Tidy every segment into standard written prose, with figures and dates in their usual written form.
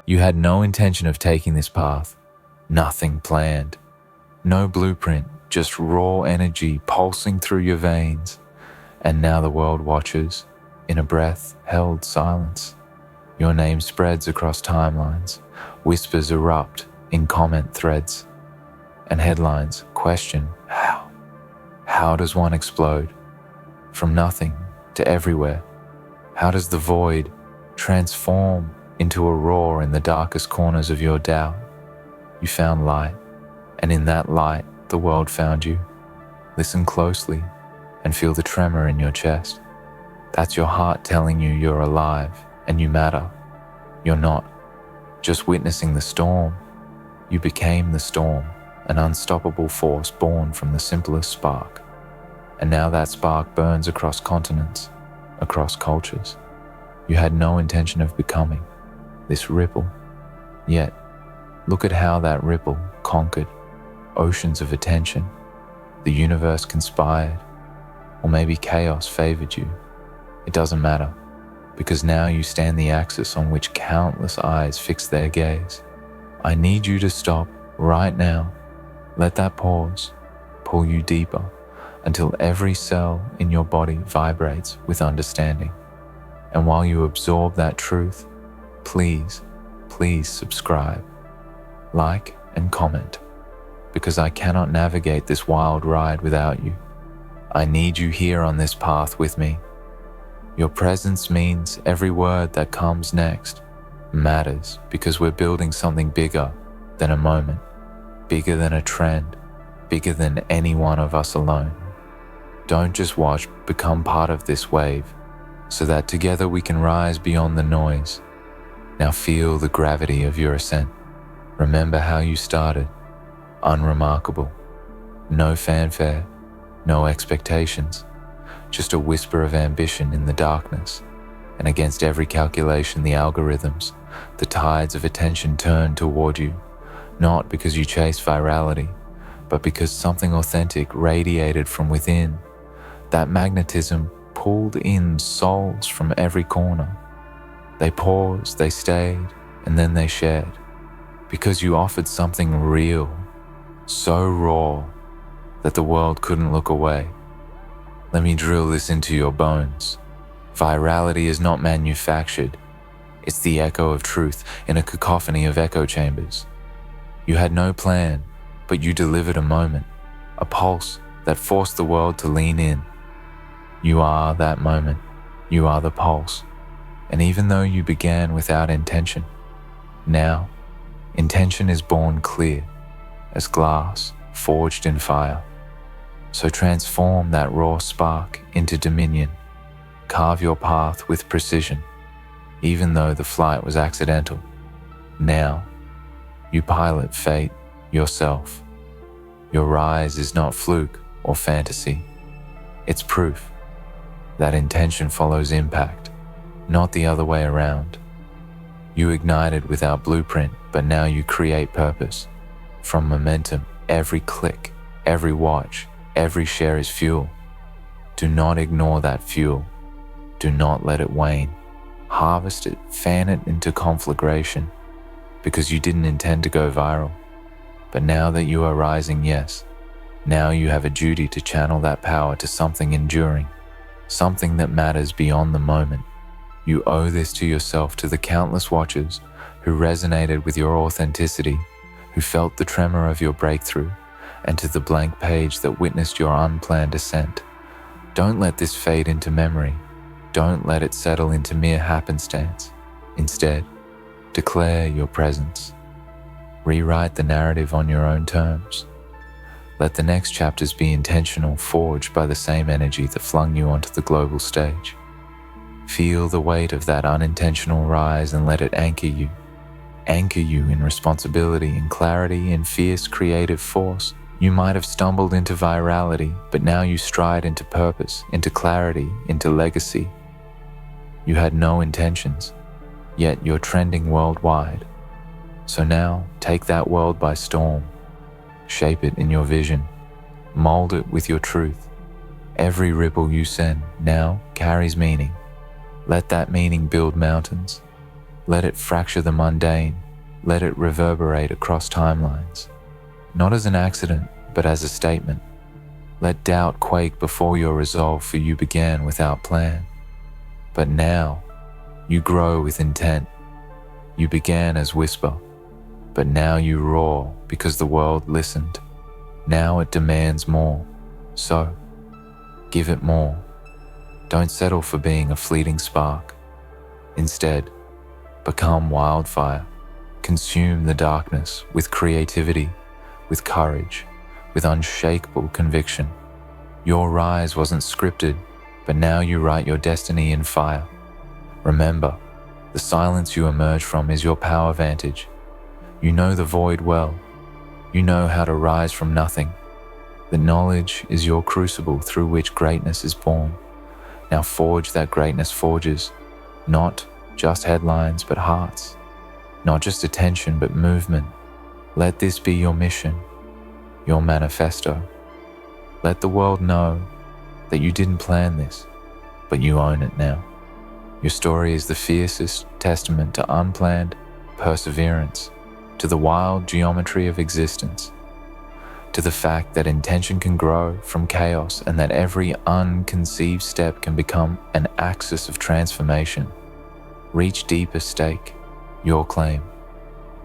You had no intention of taking this path, nothing planned. No blueprint, just raw energy pulsing through your veins. And now the world watches, in a breath-held silence. Your name spreads across timelines, whispers erupt in comment threads, and headlines question how. How does one explode? From nothing to everywhere. How does the void transform into a roar in the darkest corners of your doubt? You found light, and in that light, the world found you. Listen closely and feel the tremor in your chest. That's your heart telling you you're alive and you matter. You're not just witnessing the storm. You became the storm, an unstoppable force born from the simplest spark. And now that spark burns across continents, across cultures. You had no intention of becoming this ripple. Yet, look at how that ripple conquered oceans of attention. The universe conspired, or maybe chaos favored you. It doesn't matter, because now you stand the axis on which countless eyes fix their gaze. I need you to stop right now. Let that pause pull you deeper until every cell in your body vibrates with understanding. And while you absorb that truth, please subscribe, like, and comment, because I cannot navigate this wild ride without you. I need you here on this path with me. Your presence means every word that comes next matters, because we're building something bigger than a moment, bigger than a trend, bigger than any one of us alone. Don't just watch, become part of this wave, so that together we can rise beyond the noise. Now feel the gravity of your ascent. Remember how you started, unremarkable. No fanfare, no expectations, just a whisper of ambition in the darkness. And against every calculation, the algorithms, the tides of attention turned toward you, not because you chased virality, but because something authentic radiated from within. That magnetism pulled in souls from every corner. They paused, they stayed, and then they shared, because you offered something real, so raw that the world couldn't look away. Let me drill this into your bones. Virality is not manufactured. It's the echo of truth in a cacophony of echo chambers. You had no plan, but you delivered a moment, a pulse that forced the world to lean in. You are that moment. You are the pulse. And even though you began without intention, now intention is born clear as glass forged in fire. So transform that raw spark into dominion. Carve your path with precision, even though the flight was accidental. Now, you pilot fate yourself. Your rise is not fluke or fantasy. It's proof that intention follows impact, not the other way around. You ignited without blueprint, but now you create purpose. From momentum, every click, every watch, every share is fuel. Do not ignore that fuel. Do not let it wane. Harvest it, fan it into conflagration, because you didn't intend to go viral. But now that you are rising, yes, now you have a duty to channel that power to something enduring, something that matters beyond the moment. You owe this to yourself, to the countless watchers who resonated with your authenticity, who felt the tremor of your breakthrough, and to the blank page that witnessed your unplanned ascent. Don't let this fade into memory. Don't let it settle into mere happenstance. Instead, declare your presence. Rewrite the narrative on your own terms. Let the next chapters be intentional, forged by the same energy that flung you onto the global stage. Feel the weight of that unintentional rise and let it anchor you. Anchor you in responsibility, in clarity, in fierce creative force. You might have stumbled into virality, but now you stride into purpose, into clarity, into legacy. You had no intentions, yet you're trending worldwide. So now, take that world by storm. Shape it in your vision. Mold it with your truth. Every ripple you send now carries meaning. Let that meaning build mountains. Let it fracture the mundane. Let it reverberate across timelines. Not as an accident, but as a statement. Let doubt quake before your resolve, for you began without plan. But now, you grow with intent. You began as whisper, but now you roar because the world listened. Now it demands more. So, give it more. Don't settle for being a fleeting spark. Instead, become wildfire. Consume the darkness with creativity, with courage, with unshakable conviction. Your rise wasn't scripted, but now you write your destiny in fire. Remember, the silence you emerge from is your power vantage. You know the void well. You know how to rise from nothing. The knowledge is your crucible through which greatness is born. Now forge that greatness forges, not just headlines but hearts, not just attention but movement. Let this be your mission, your manifesto. Let the world know that you didn't plan this, but you own it now. Your story is the fiercest testament to unplanned perseverance, to the wild geometry of existence, to the fact that intention can grow from chaos and that every unconceived step can become an axis of transformation. Reach deeper stake, your claim.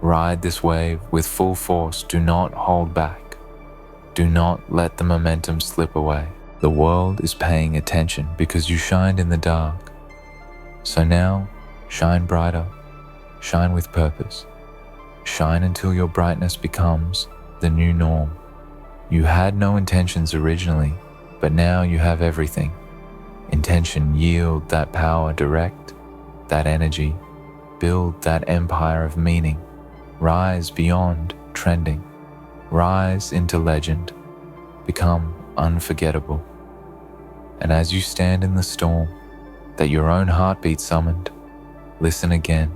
Ride this wave with full force. Do not hold back. Do not let the momentum slip away. The world is paying attention because you shined in the dark. So now, shine brighter, shine with purpose. Shine until your brightness becomes the new norm. You had no intentions originally, but now you have everything. Intention, yield that power, direct that energy, build that empire of meaning. Rise beyond trending. Rise into legend. Become unforgettable. And as you stand in the storm that your own heartbeat summoned, listen again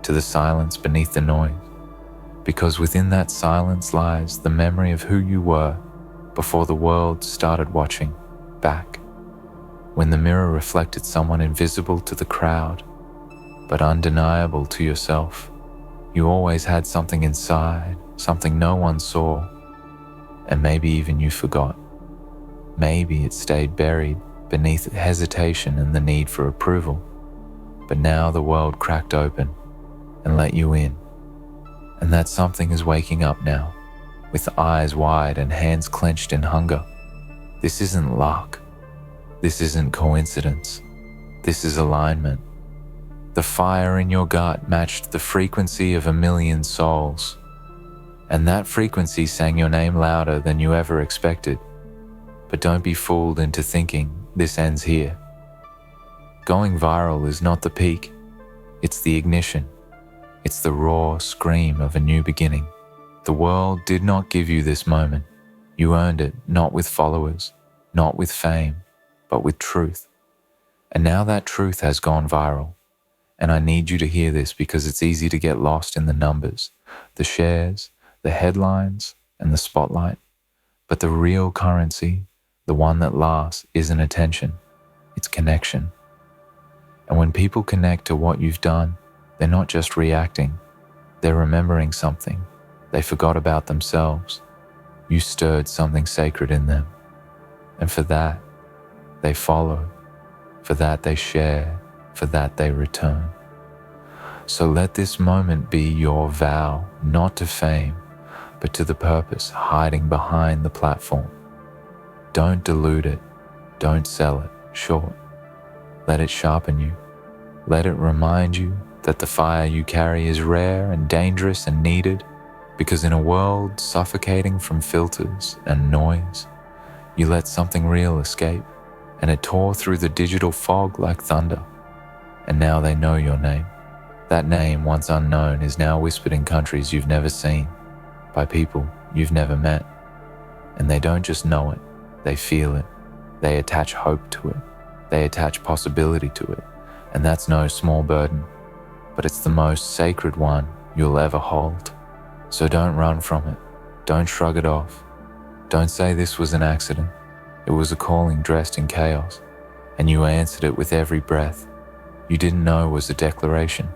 to the silence beneath the noise, because within that silence lies the memory of who you were before the world started watching back, when the mirror reflected someone invisible to the crowd, but undeniable to yourself. You always had something inside, something no one saw, and maybe even you forgot. Maybe it stayed buried beneath hesitation and the need for approval, but now the world cracked open and let you in. And that something is waking up now, with eyes wide and hands clenched in hunger. This isn't luck. This isn't coincidence. This is alignment. The fire in your gut matched the frequency of 1,000,000 souls, and that frequency sang your name louder than you ever expected. But don't be fooled into thinking this ends here. Going viral is not the peak. It's the ignition. It's the raw scream of a new beginning. The world did not give you this moment. You earned it, not with followers, not with fame, but with truth. And now that truth has gone viral. And I need you to hear this because it's easy to get lost in the numbers, the shares, the headlines, and the spotlight. But the real currency, the one that lasts, isn't attention, it's connection. And when people connect to what you've done, they're not just reacting, they're remembering something they forgot about themselves. You stirred something sacred in them. And for that, they follow. For that, they share. For that, they return. So let this moment be your vow, not to fame, but to the purpose hiding behind the platform. Don't dilute it. Don't sell it short. Let it sharpen you. Let it remind you that the fire you carry is rare and dangerous and needed, because in a world suffocating from filters and noise, you let something real escape, and it tore through the digital fog like thunder. And now they know your name. That name, once unknown, is now whispered in countries you've never seen, by people you've never met. And they don't just know it, they feel it. They attach hope to it. They attach possibility to it. And that's no small burden, but it's the most sacred one you'll ever hold. So don't run from it. Don't shrug it off. Don't say this was an accident. It was a calling dressed in chaos, and you answered it with every breath. You didn't know it was a declaration.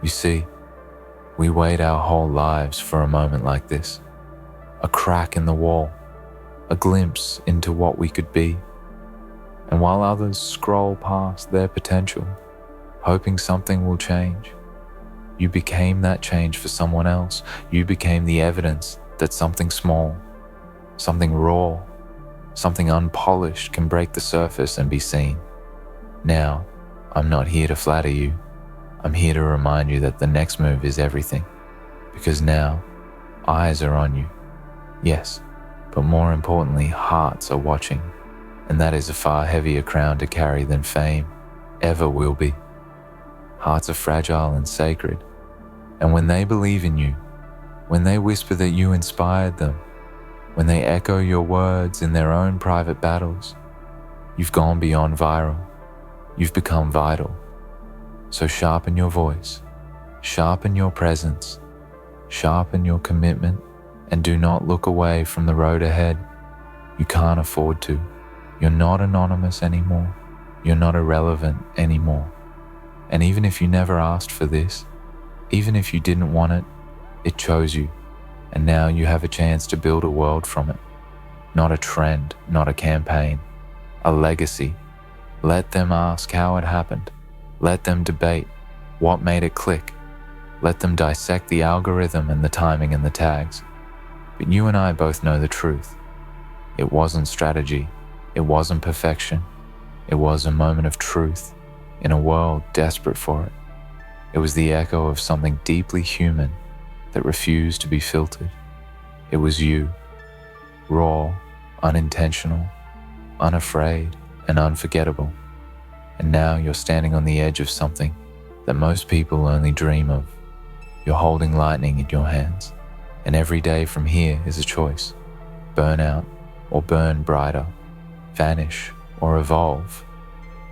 You see, we wait our whole lives for a moment like this, a crack in the wall, a glimpse into what we could be. And while others scroll past their potential, hoping something will change, you became that change for someone else. You became the evidence that something small, something raw, something unpolished can break the surface and be seen. Now, I'm not here to flatter you. I'm here to remind you that the next move is everything. Because now, eyes are on you. Yes, but more importantly, hearts are watching. And that is a far heavier crown to carry than fame ever will be. Hearts are fragile and sacred. And when they believe in you, when they whisper that you inspired them, when they echo your words in their own private battles, you've gone beyond viral. You've become vital. So sharpen your voice, sharpen your presence, sharpen your commitment, and do not look away from the road ahead. You can't afford to. You're not anonymous anymore. You're not irrelevant anymore. And even if you never asked for this, even if you didn't want it, it chose you. And now you have a chance to build a world from it. Not a trend, not a campaign, a legacy. Let them ask how it happened. Let them debate what made it click. Let them dissect the algorithm and the timing and the tags. But you and I both know the truth. It wasn't strategy. It wasn't perfection. It was a moment of truth in a world desperate for it. It was the echo of something deeply human that refused to be filtered. It was you, raw, unintentional, unafraid, and unforgettable. And now you're standing on the edge of something that most people only dream of. You're holding lightning in your hands, and every day from here is a choice. Burn out or burn brighter, vanish or evolve,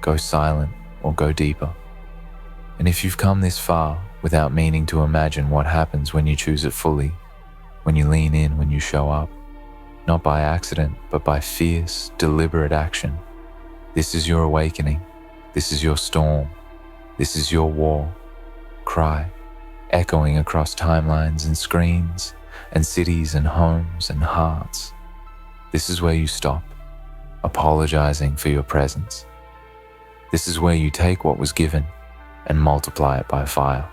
go silent or go deeper. And if you've come this far without meaning to imagine what happens when you choose it fully, when you lean in, when you show up, not by accident, but by fierce, deliberate action, this is your awakening. This is your storm. This is your war. Cry, echoing across timelines and screens and cities and homes and hearts. This is where you stop, apologizing for your presence. This is where you take what was given and multiply it by fire.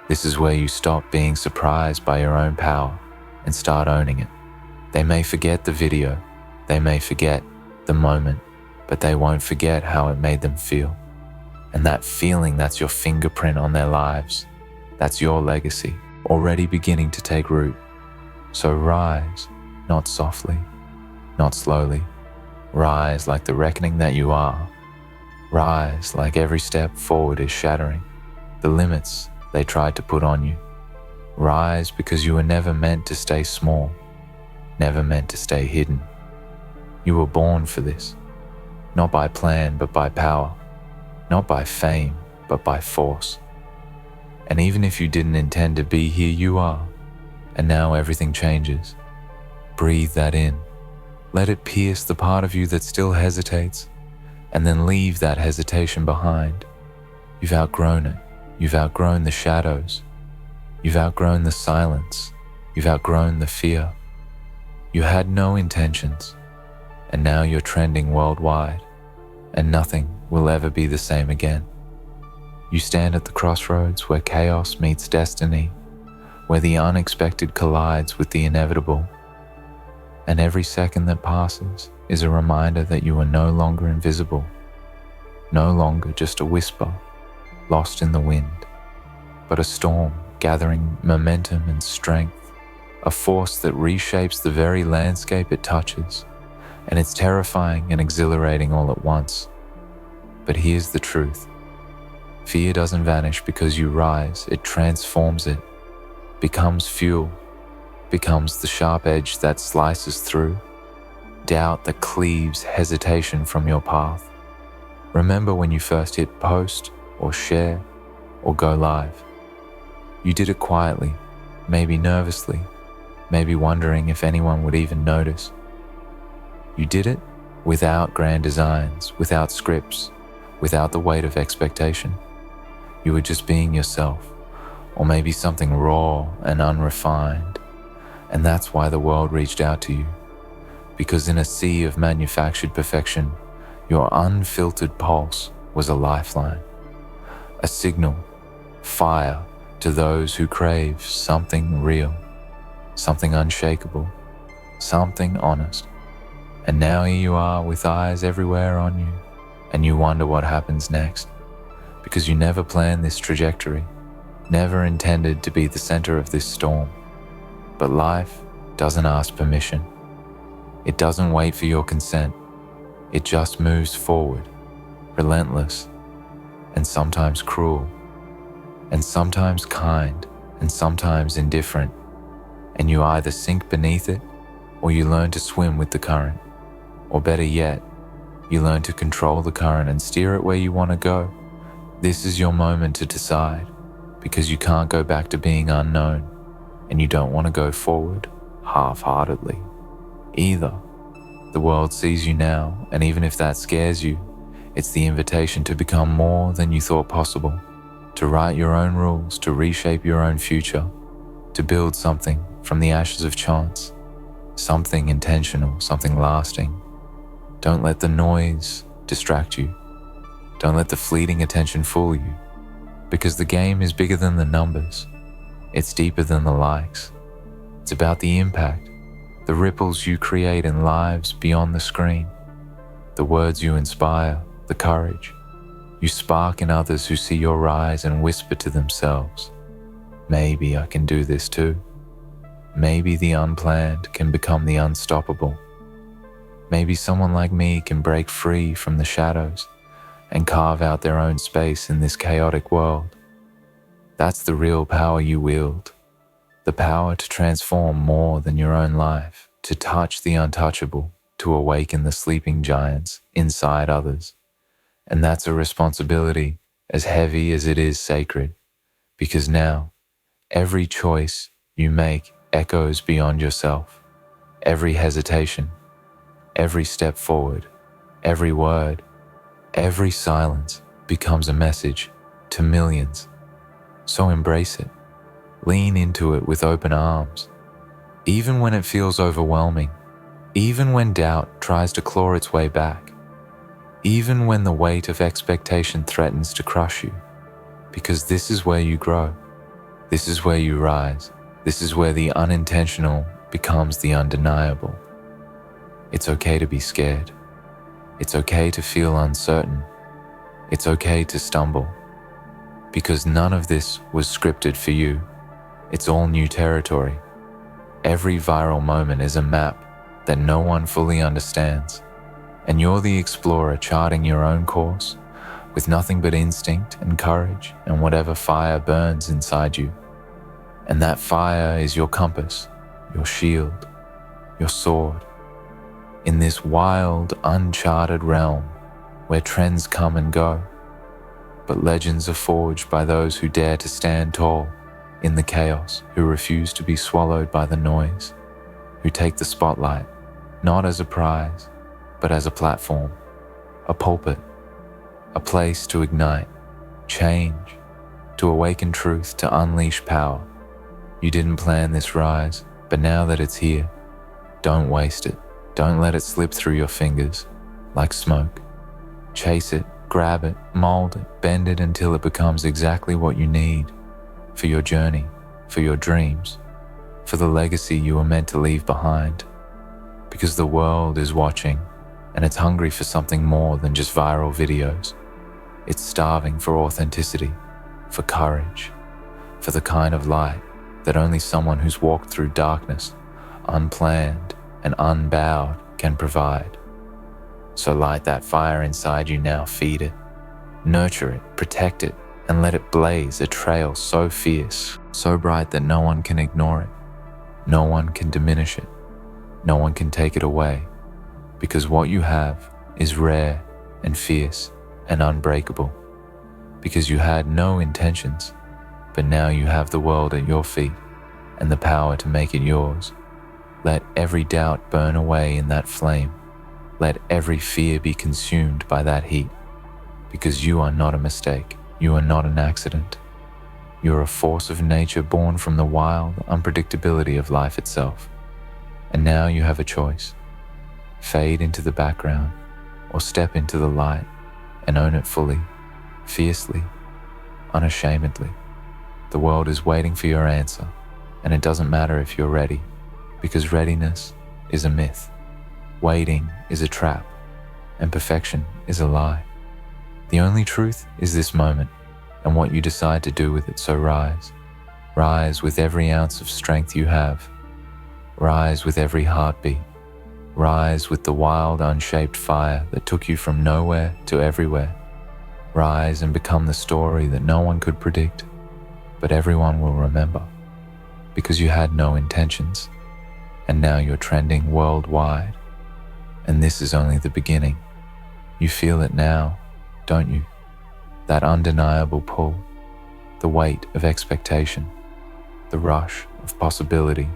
This is where you stop being surprised by your own power and start owning it. They may forget the video, they may forget the moment, but they won't forget how it made them feel. And that feeling, that's your fingerprint on their lives. That's your legacy, already beginning to take root. So rise, not softly, not slowly. Rise like the reckoning that you are. Rise like every step forward is shattering the limits they tried to put on you. Rise because you were never meant to stay small, never meant to stay hidden. You were born for this, not by plan but by power, not by fame but by force. And even if you didn't intend to be here, you are, and now everything changes. Breathe that in. Let it pierce the part of you that still hesitates, and then leave that hesitation behind. You've outgrown it. You've outgrown the shadows. You've outgrown the silence. You've outgrown the fear. You had no intentions, and now you're trending worldwide, and nothing will ever be the same again. You stand at the crossroads where chaos meets destiny, where the unexpected collides with the inevitable. And every second that passes is a reminder that you are no longer invisible, no longer just a whisper lost in the wind, but a storm gathering momentum and strength, a force that reshapes the very landscape it touches. And it's terrifying and exhilarating all at once. But here's the truth. Fear doesn't vanish because you rise, it transforms it, becomes fuel, becomes the sharp edge that slices through, doubt that cleaves hesitation from your path. Remember when you first hit post or share or go live. You did it quietly, maybe nervously, maybe wondering if anyone would even notice. You did it without grand designs, without scripts, without the weight of expectation. You were just being yourself, or maybe something raw and unrefined. And that's why the world reached out to you. Because in a sea of manufactured perfection, your unfiltered pulse was a lifeline, a signal, fire to those who crave something real, something unshakable, something honest. And now here you are with eyes everywhere on you, and you wonder what happens next, because you never planned this trajectory, never intended to be the center of this storm. But life doesn't ask permission. It doesn't wait for your consent. It just moves forward, relentless, and sometimes cruel, and sometimes kind, and sometimes indifferent. And you either sink beneath it, or you learn to swim with the current. Or better yet, you learn to control the current and steer it where you want to go. This is your moment to decide, because you can't go back to being unknown, and you don't want to go forward half-heartedly either. The world sees you now, and even if that scares you, it's the invitation to become more than you thought possible, to write your own rules, to reshape your own future, to build something from the ashes of chance, something intentional, something lasting. Don't let the noise distract you. Don't let the fleeting attention fool you, because the game is bigger than the numbers. It's deeper than the likes. It's about the impact, the ripples you create in lives beyond the screen, the words you inspire, the courage you spark in others who see your rise and whisper to themselves, maybe I can do this too. Maybe the unplanned can become the unstoppable. Maybe someone like me can break free from the shadows and carve out their own space in this chaotic world. That's the real power you wield. The power to transform more than your own life, to touch the untouchable, to awaken the sleeping giants inside others. And that's a responsibility as heavy as it is sacred, because now every choice you make echoes beyond yourself. Every hesitation, every step forward, every word, every silence becomes a message to millions. So embrace it. Lean into it with open arms. Even when it feels overwhelming, even when doubt tries to claw its way back, even when the weight of expectation threatens to crush you, because this is where you grow. This is where you rise. This is where the unintentional becomes the undeniable. It's okay to be scared. It's okay to feel uncertain. It's okay to stumble, because none of this was scripted for you. It's all new territory. Every viral moment is a map that no one fully understands, and you're the explorer charting your own course with nothing but instinct and courage and whatever fire burns inside you. And that fire is your compass, your shield, your sword. In this wild, uncharted realm where trends come and go, but legends are forged by those who dare to stand tall in the chaos, who refuse to be swallowed by the noise, who take the spotlight not as a prize, but as a platform, a pulpit, a place to ignite, change, to awaken truth, to unleash power. You didn't plan this rise, but now that it's here, don't waste it. Don't let it slip through your fingers like smoke. Chase it, grab it, mold it, bend it until it becomes exactly what you need for your journey, for your dreams, for the legacy you were meant to leave behind. Because the world is watching, and it's hungry for something more than just viral videos. It's starving for authenticity, for courage, for the kind of light that only someone who's walked through darkness, unplanned and unbowed, can provide. So light that fire inside you now, feed it, nurture it, protect it, and let it blaze a trail so fierce, so bright that no one can ignore it, no one can diminish it, no one can take it away, because what you have is rare and fierce and unbreakable, because you had no intentions, but now you have the world at your feet and the power to make it yours. Let every doubt burn away in that flame. Let every fear be consumed by that heat, because you are not a mistake. You are not an accident. You're a force of nature born from the wild unpredictability of life itself. And now you have a choice. Fade into the background or step into the light and own it fully, fiercely, unashamedly. The world is waiting for your answer, and it doesn't matter if you're ready, because readiness is a myth, waiting is a trap, and perfection is a lie. The only truth is this moment and what you decide to do with it. So rise. Rise with every ounce of strength you have. Rise with every heartbeat. Rise with the wild, unshaped fire that took you from nowhere to everywhere. Rise and become the story that no one could predict, but everyone will remember, because you had no intentions, and now you're trending worldwide. And this is only the beginning. You feel it now, don't you? That undeniable pull, the weight of expectation, the rush of possibility,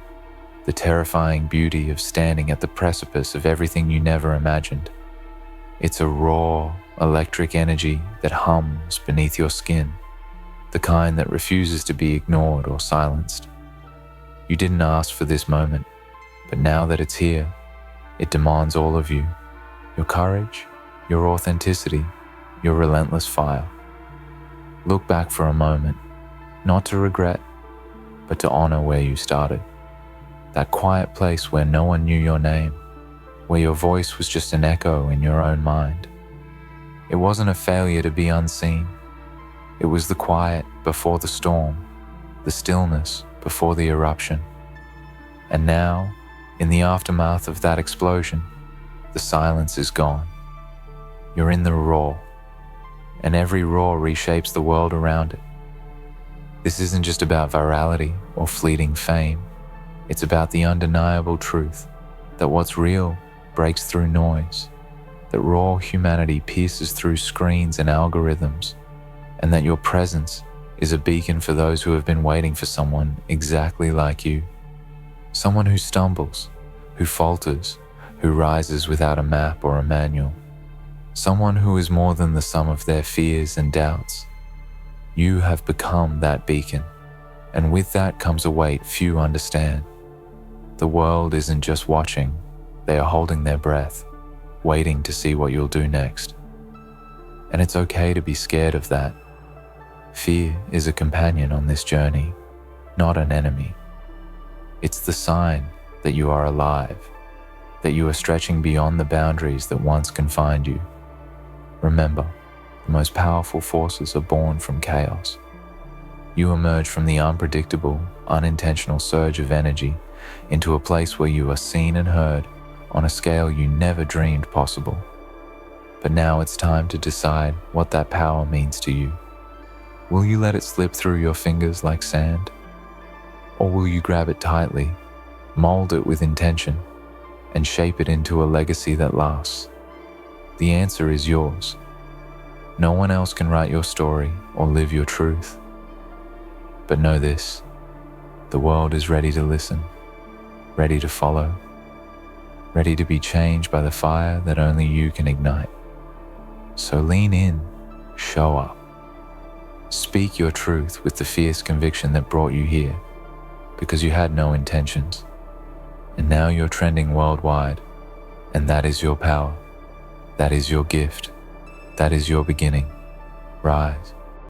the terrifying beauty of standing at the precipice of everything you never imagined. It's a raw, electric energy that hums beneath your skin, the kind that refuses to be ignored or silenced. You didn't ask for this moment, but now that it's here, it demands all of you. Your courage, your authenticity, your relentless fire. Look back for a moment, not to regret, but to honor where you started. That quiet place where no one knew your name, where your voice was just an echo in your own mind. It wasn't a failure to be unseen. It was the quiet before the storm, the stillness before the eruption. And now, in the aftermath of that explosion, the silence is gone. You're in the raw, and every roar reshapes the world around it. This isn't just about virality or fleeting fame. It's about the undeniable truth that what's real breaks through noise, that raw humanity pierces through screens and algorithms, and that your presence is a beacon for those who have been waiting for someone exactly like you. Someone who stumbles, who falters, who rises without a map or a manual. Someone who is more than the sum of their fears and doubts. You have become that beacon, and with that comes a weight few understand. The world isn't just watching, they are holding their breath, waiting to see what you'll do next. And it's okay to be scared of that. Fear is a companion on this journey, not an enemy. It's the sign that you are alive, that you are stretching beyond the boundaries that once confined you. Remember, the most powerful forces are born from chaos. You emerge from the unpredictable, unintentional surge of energy into a place where you are seen and heard on a scale you never dreamed possible. But now it's time to decide what that power means to you. Will you let it slip through your fingers like sand? Or will you grab it tightly, mold it with intention, and shape it into a legacy that lasts? The answer is yours. No one else can write your story or live your truth. But know this, the world is ready to listen, ready to follow, ready to be changed by the fire that only you can ignite. So lean in, show up. Speak your truth with the fierce conviction that brought you here, because you had no intentions. And now you're trending worldwide, and that is your power. That is your gift. That is your beginning. Rise.